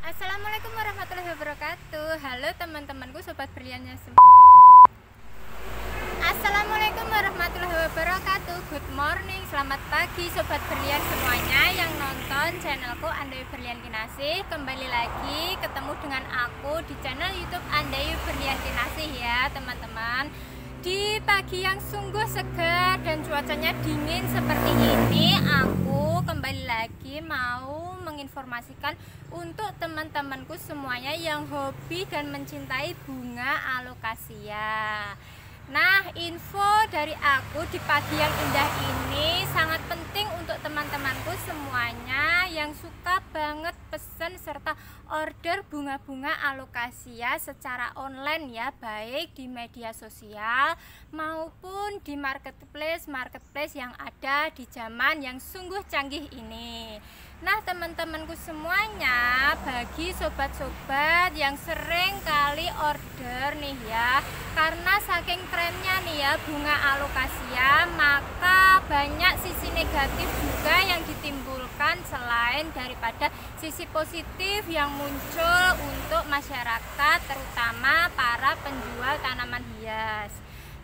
Assalamualaikum warahmatullahi wabarakatuh. Halo teman-temanku, sobat berliannya semua. Assalamualaikum warahmatullahi wabarakatuh. Good morning, selamat pagi sobat berlian semuanya yang nonton channelku Andayu Berlian Kinasih. Kembali lagi ketemu dengan aku di channel YouTube Andayu Berlian Kinasih ya teman-teman. Di pagi yang sungguh segar dan cuacanya dingin seperti ini, aku kembali lagi mau menginformasikan untuk teman-temanku semuanya yang hobi dan mencintai bunga alokasia. Nah, info dari aku di pagi yang indah ini sangat penting untuk teman-temanku semuanya yang suka banget pesan serta order bunga-bunga alokasia secara online ya, baik di media sosial maupun di marketplace yang ada di zaman yang sungguh canggih ini. Nah teman-temanku semuanya, bagi sobat-sobat yang sering kali order nih ya, karena saking trennya nih ya bunga alokasia, maka banyak sisi negatif juga yang ditimbulkan selain daripada sisi positif yang muncul untuk masyarakat, terutama para penjual tanaman hias.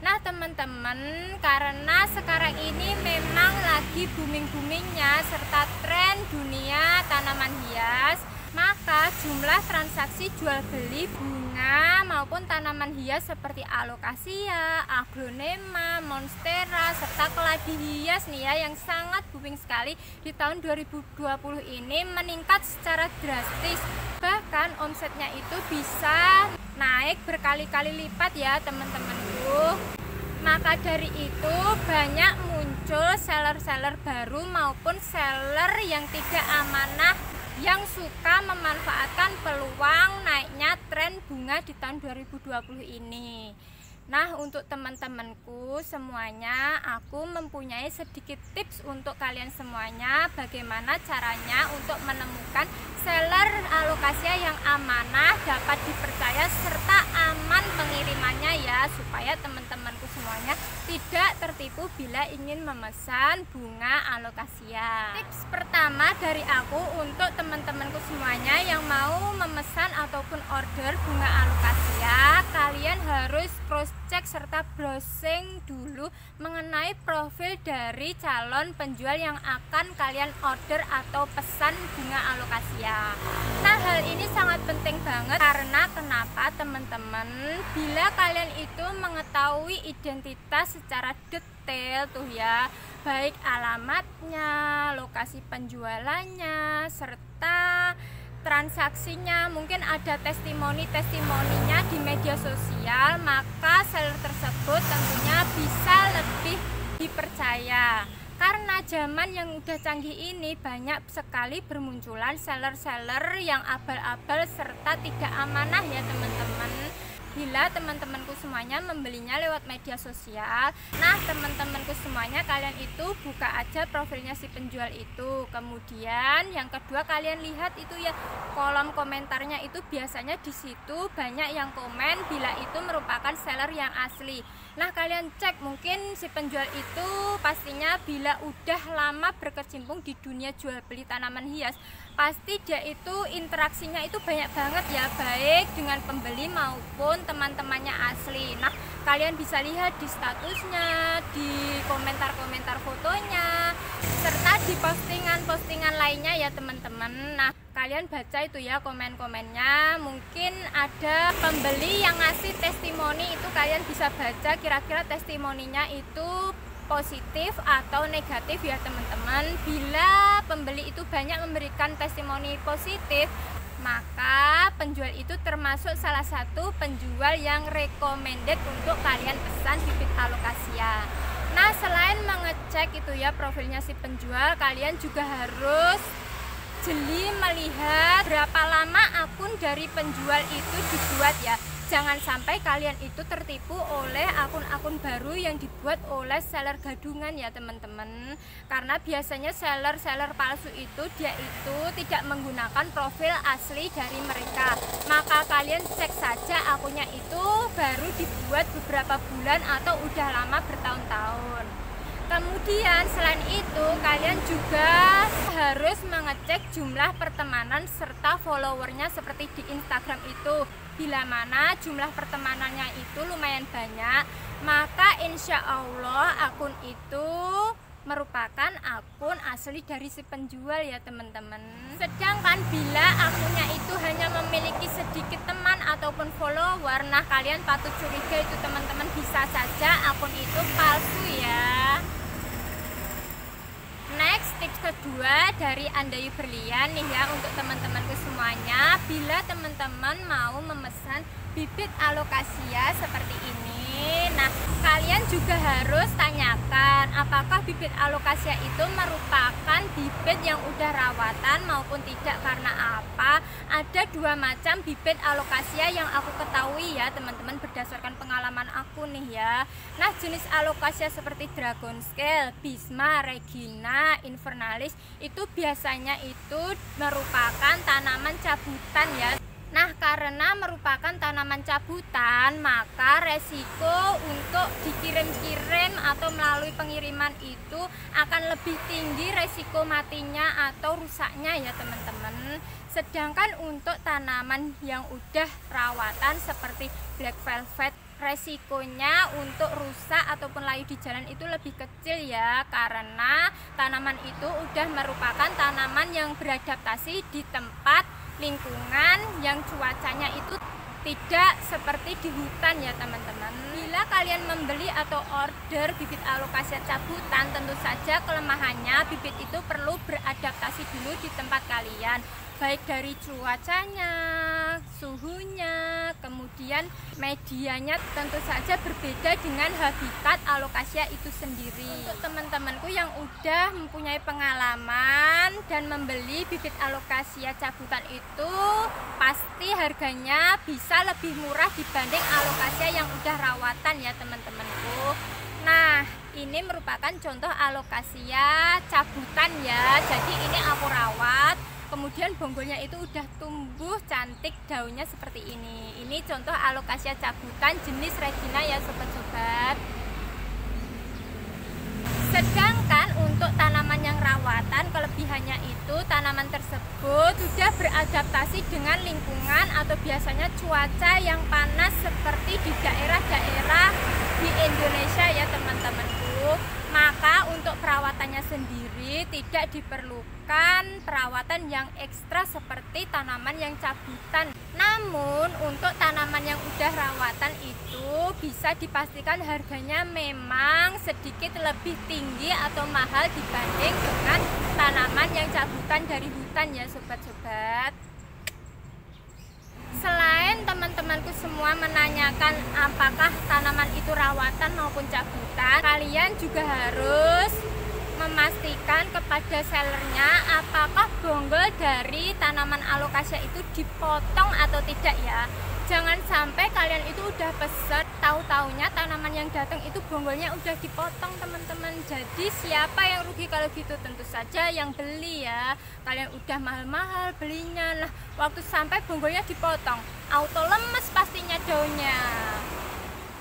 Nah teman-teman, karena sekarang ini memang lagi booming-boomingnya serta tren dunia tanaman hias, maka jumlah transaksi jual beli bunga maupun tanaman hias seperti alokasia, aglonema, monstera, serta keladi hias nih ya, yang sangat booming sekali di tahun 2020 ini meningkat secara drastis. Bahkan omsetnya itu bisa naik berkali-kali lipat ya teman-temanku. Maka dari itu banyak muncul seller-seller baru maupun seller yang tidak amanah yang suka memanfaatkan peluang naiknya tren bunga di tahun 2020 ini. Nah untuk teman-temanku semuanya, aku mempunyai sedikit tips untuk kalian semuanya bagaimana caranya untuk menemukan seller alokasia yang amanah, dapat dipercaya serta aman pengirimannya ya, supaya teman-temanku semuanya tidak tertipu bila ingin memesan bunga alokasia. Tips pertama dari aku untuk teman-temanku semuanya yang mau memesan ataupun order bunga alokasia, kalian harus cross cek serta browsing dulu mengenai profil dari calon penjual yang akan kalian order atau pesan bunga alokasia. Nah hal ini sangat penting banget karena kenapa teman-teman, bila kalian itu mengetahui identitas secara detail tuh ya, baik alamatnya, lokasi penjualannya, serta transaksinya, mungkin ada testimoninya di media sosial, maka seller tersebut tentunya bisa lebih dipercaya. Karena zaman yang udah canggih ini banyak sekali bermunculan seller-seller yang abal-abal serta tidak amanah ya teman-teman. Bila teman-temanku semuanya membelinya lewat media sosial, nah teman-temanku semuanya, kalian itu buka aja profilnya si penjual itu. Kemudian yang kedua, kalian lihat itu ya kolom komentarnya itu, biasanya di situ banyak yang komen bila itu merupakan seller yang asli. Nah kalian cek, mungkin si penjual itu pastinya bila udah lama berkecimpung di dunia jual beli tanaman hias, pasti dia itu interaksinya itu banyak banget ya, baik dengan pembeli maupun teman-temannya asli. Nah kalian bisa lihat di statusnya, di komentar-komentar fotonya, serta di postingan-postingan lainnya ya teman-teman. Nah kalian baca itu ya komen-komennya, mungkin ada pembeli yang ngasih testimoni, itu kalian bisa baca kira-kira testimoninya itu positif atau negatif ya teman-teman. Bila pembeli itu banyak memberikan testimoni positif, maka penjual itu termasuk salah satu penjual yang recommended untuk kalian pesan bibit alokasia. Nah selain mengecek itu ya profilnya si penjual, kalian juga harus jeli melihat berapa lama akun dari penjual itu dibuat ya. Jangan sampai kalian itu tertipu oleh akun-akun baru yang dibuat oleh seller gadungan ya teman-teman. Karena biasanya seller-seller palsu itu, dia itu tidak menggunakan profil asli dari mereka. Maka kalian cek saja akunnya itu baru dibuat beberapa bulan atau udah lama bertahun-tahun. Kemudian selain itu kalian juga harus mengecek jumlah pertemanan serta followernya seperti di Instagram itu. Bila mana jumlah pertemanannya itu lumayan banyak, maka insya Allah akun itu merupakan akun asli dari si penjual ya teman-teman. Sedangkan bila akunnya itu hanya memiliki sedikit teman ataupun follower, nah kalian patut curiga itu teman-teman, bisa saja akun itu palsu ya. Next, tips kedua dari Andayu Berlian nih ya, untuk teman-temanku semuanya. Bila teman-teman mau memesan bibit alokasia seperti ini, nah kalian juga harus tanyakan apakah bibit alokasia itu merupakan bibit yang udah rawatan maupun tidak. Karena apa? Ada dua macam bibit alokasia yang aku ketahui ya teman-teman, berdasarkan pengalaman aku nih ya. Nah, jenis alokasia seperti Dragon Scale, Bisma, Regina, Invernalis itu biasanya itu merupakan tanaman cabutan ya. Nah, karena merupakan tanaman cabutan, maka resiko untuk dikirim-kirim atau melalui pengiriman itu akan lebih tinggi resiko matinya atau rusaknya ya teman-teman. Sedangkan untuk tanaman yang udah rawatan seperti Black Velvet, resikonya untuk rusak ataupun layu di jalan itu lebih kecil ya, karena tanaman itu udah merupakan tanaman yang beradaptasi di tempat lingkungan yang cuacanya itu tidak seperti di hutan ya teman-teman. Bila kalian membeli atau order bibit alokasia cabutan, tentu saja kelemahannya bibit itu perlu beradaptasi dulu di tempat kalian, baik dari cuacanya, suhunya, kemudian medianya tentu saja berbeda dengan habitat alokasia itu sendiri. Untuk teman-temanku yang udah mempunyai pengalaman dan membeli bibit alokasia cabutan itu, pasti harganya bisa lebih murah dibanding alokasia yang udah rawatan ya teman-temanku. Nah, ini merupakan contoh alokasia cabutan ya. Jadi ini aku rawat, kemudian bonggolnya itu udah tumbuh cantik, daunnya seperti ini. Ini contoh alokasia cabutan jenis Regina ya sobat-sobat. Sedangkan untuk tanaman yang rawatan, kelebihannya itu tanaman tersebut sudah beradaptasi dengan lingkungan atau biasanya cuaca yang panas seperti di daerah-daerah di Indonesia ya teman-temanku. Maka untuk perawatannya sendiri tidak diperlukan perawatan yang ekstra seperti tanaman yang cabutan. Namun untuk tanaman yang udah rawatan itu bisa dipastikan harganya memang sedikit lebih tinggi atau mahal dibanding dengan tanaman yang cabutan dari hutan ya sobat-sobat. Selain teman-temanku semua menanyakan apakah tanaman itu rawatan maupun cabutan, kalian juga harus memastikan kepada sellernya apakah bonggol dari tanaman alokasia itu dipotong atau tidak ya. Jangan sampai kalian itu udah pesen, tahu-taunya tanaman yang datang itu bonggolnya udah dipotong teman-teman. Jadi siapa yang rugi kalau gitu? Tentu saja yang beli ya. Kalian udah mahal-mahal belinya, nah waktu sampai bonggolnya dipotong, auto lemes pastinya daunnya.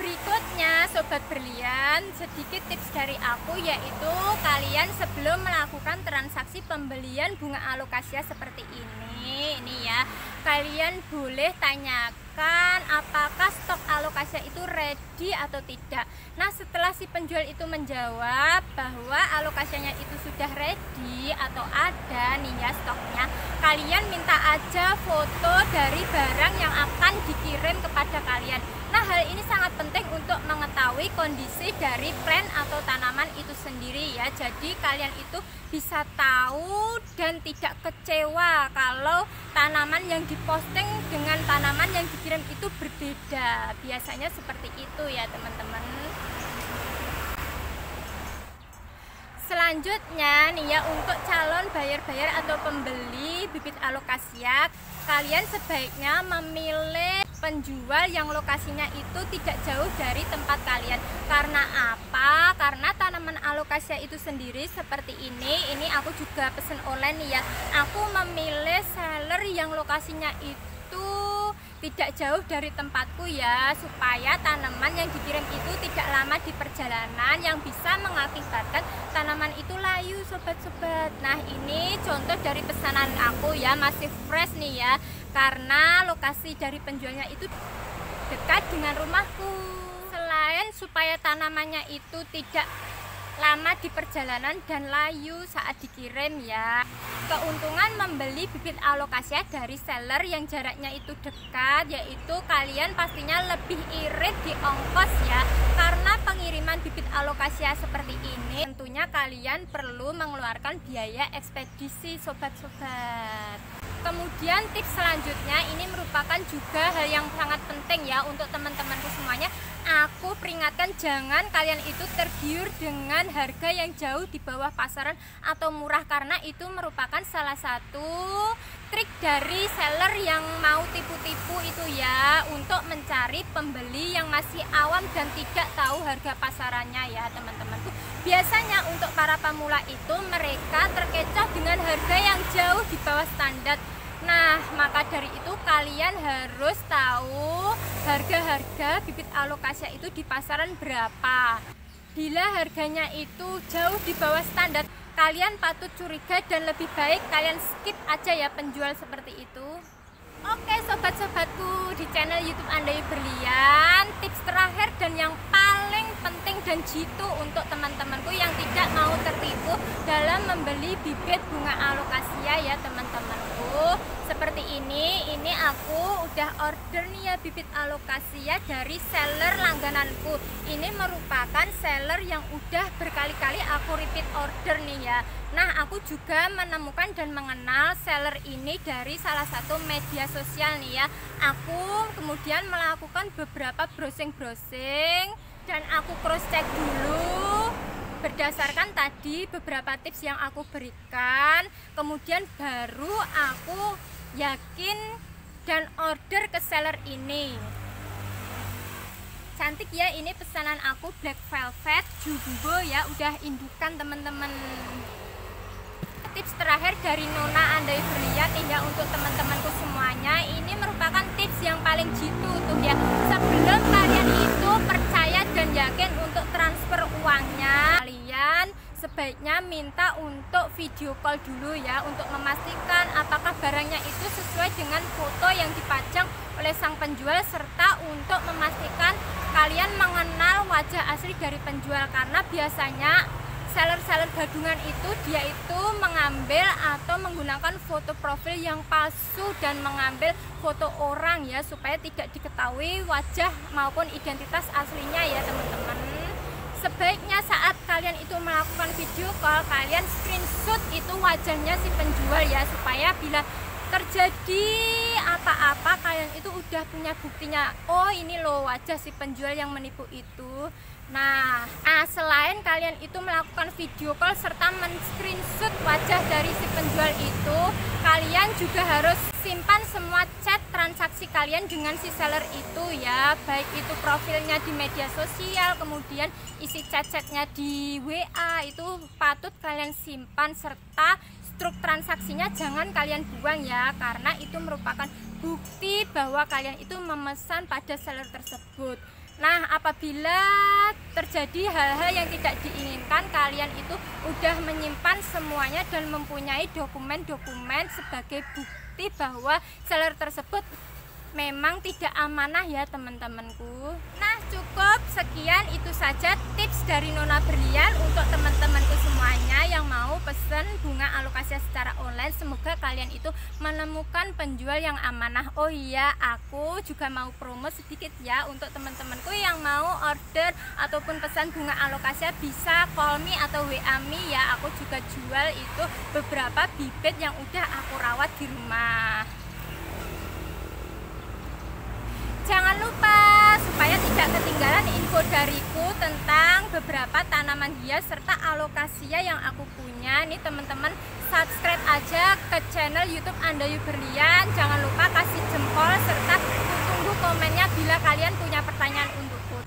Berikutnya sobat berlian, sedikit tips dari aku, yaitu kalian sebelum melakukan transaksi pembelian bunga alokasia seperti ini ya, kalian boleh tanyakan apakah stok alokasia itu ready atau tidak. Nah, setelah si penjual itu menjawab bahwa alokasianya itu sudah ready atau ada nih ya stoknya, kalian minta aja foto dari barang yang akan dikirim kepada kalian. Nah, hal ini sangat penting untuk mengetahui kondisi dari plant atau tanaman itu sendiri ya. Jadi kalian itu bisa tahu dan tidak kecewa kalau tanaman yang diposting dengan tanaman yang dikirim itu berbeda. Biasanya seperti itu ya teman-teman. Selanjutnya nih ya, untuk calon buyer atau pembeli bibit alokasia, kalian sebaiknya memilih penjual yang lokasinya itu tidak jauh dari tempat kalian. Karena apa? Karena tanaman alokasia itu sendiri seperti ini aku juga pesen online nih ya. Aku memilih seller yang lokasinya itu tidak jauh dari tempatku ya, supaya tanaman yang dikirim itu tidak lama di perjalanan yang bisa mengakibatkan tanaman itu layu sobat-sobat. Nah ini contoh dari pesanan aku ya, masih fresh nih ya, karena lokasi dari penjualnya itu dekat dengan rumahku. Selain supaya tanamannya itu tidak lama di perjalanan dan layu saat dikirim ya, keuntungan membeli bibit alokasia dari seller yang jaraknya itu dekat, yaitu kalian pastinya lebih irit di ongkos ya, karena pengiriman bibit alokasia seperti ini tentunya kalian perlu mengeluarkan biaya ekspedisi sobat-sobat. Kemudian tips selanjutnya ini merupakan juga hal yang sangat penting ya untuk teman-temanku semuanya. Aku peringatkan jangan kalian itu tergiur dengan harga yang jauh di bawah pasaran atau murah, karena itu merupakan salah satu trik dari seller yang mau tipu-tipu itu ya, untuk mencari pembeli yang masih awam dan tidak tahu harga pasarannya ya teman-temanku. Biasanya untuk para pemula itu mereka terkecoh dengan harga yang jauh di bawah standar. Nah, maka dari itu kalian harus tahu harga-harga bibit alokasia itu di pasaran berapa. Bila harganya itu jauh di bawah standar, kalian patut curiga dan lebih baik kalian skip aja ya penjual seperti itu. Oke sobat-sobatku di channel YouTube Andai Berlian, tips terakhir dan yang paling penting dan jitu untuk teman-temanku yang tidak mau tertipu dalam membeli bibit bunga alokasia ya teman-temanku. Seperti ini aku udah order nih ya bibit alokasia dari seller langgananku. Ini merupakan seller yang udah berkali-kali aku repeat order nih ya. Nah aku juga menemukan dan mengenal seller ini dari salah satu media sosial nih ya. Aku kemudian melakukan beberapa browsing dan aku cross check dulu berdasarkan tadi beberapa tips yang aku berikan. Kemudian baru aku yakin dan order ke seller ini. Cantik ya, ini pesanan aku black velvet jumbo ya, udah indukan teman-teman. Tips terakhir dari Nona Andai Berlian ya untuk teman-temanku semuanya, ini merupakan tips yang paling jitu tuh ya. Sebelum kalian itu percaya dan yakin untuk transfer uangnya, kalian sebaiknya minta untuk video call dulu ya, untuk memastikan apakah barangnya itu sesuai dengan foto yang dipajang oleh sang penjual, serta untuk memastikan kalian mengenal wajah asli dari penjual, karena biasanya seller-seller gadungan itu dia itu mengambil atau menggunakan foto profil yang palsu dan mengambil foto orang ya, supaya tidak diketahui wajah maupun identitas aslinya ya teman-teman. Sebaiknya saat kalian itu melakukan video call, kalian screenshot itu wajahnya si penjual ya, supaya bila terjadi apa-apa kalian itu udah punya buktinya. Oh ini loh wajah si penjual yang menipu itu. Nah, selain kalian itu melakukan video call serta men-screenshot wajah dari si penjual itu, kalian juga harus simpan semua chat transaksi kalian dengan si seller itu ya, baik itu profilnya di media sosial, kemudian isi chat-chatnya di WA, itu patut kalian simpan, serta struk transaksinya jangan kalian buang ya, karena itu merupakan bukti bahwa kalian itu memesan pada seller tersebut. Nah, apabila terjadi hal-hal yang tidak diinginkan, kalian itu udah menyimpan semuanya dan mempunyai dokumen-dokumen sebagai bukti bahwa seller tersebut memang tidak amanah ya teman-temanku. Nah cukup sekian, itu saja tips dari Nona Berlian untuk teman-temanku semuanya yang mau pesen bunga alokasia secara online. Semoga kalian itu menemukan penjual yang amanah. Oh iya, aku juga mau promo sedikit ya untuk teman-temanku yang mau order ataupun pesan bunga alokasia, bisa call me atau WA me ya. Aku juga jual itu beberapa bibit yang udah aku rawat di rumah. Jangan lupa supaya tidak ketinggalan info dariku tentang beberapa tanaman hias serta alokasia yang aku punya. Nih teman-teman, subscribe aja ke channel YouTube Andai Berlian. Jangan lupa kasih jempol serta tunggu komennya bila kalian punya pertanyaan untukku.